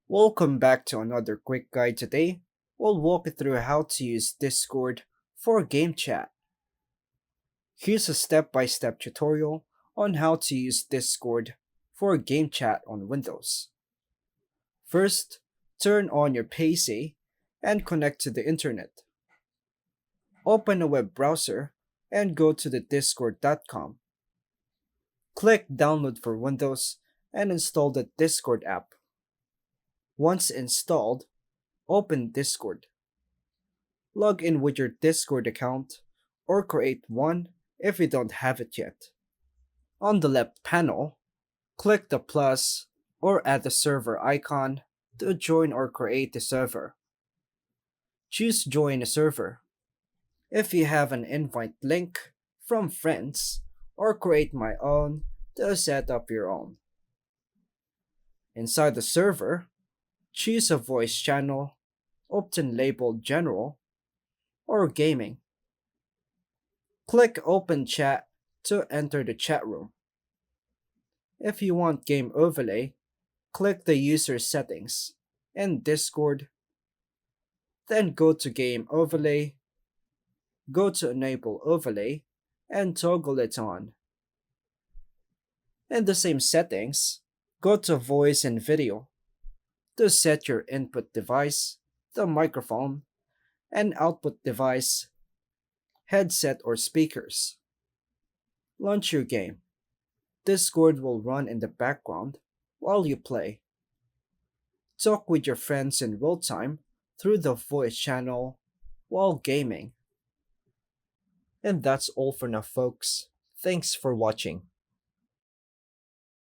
Welcome back to another quick guide today. We'll walk you through how to use Discord for game chat. Here's a step-by-step tutorial on how to use Discord for game chat on Windows. First, turn on your PC and connect to the internet. Open a web browser and go to the discord.com. Click download for Windows and install the Discord app. Once installed, open Discord. Log in with your Discord account or create one if you don't have it yet. On the left panel, click the plus or add the server icon to join or create a server. Choose Join a server. If you have an invite link from friends, or create my own to set up your own. Inside the server, choose a voice channel, often labeled General or Gaming. Click Open Chat to enter the chat room. If you want Game Overlay, click the User Settings in Discord, then go to Game Overlay, go to Enable Overlay, and toggle it on. In the same settings, go to Voice and Video to set your input device, the microphone, and output device, headset or speakers. Launch your game. Discord will run in the background while you play. Talk with your friends in real time through the voice channel while gaming. And that's all for now, folks. Thanks for watching.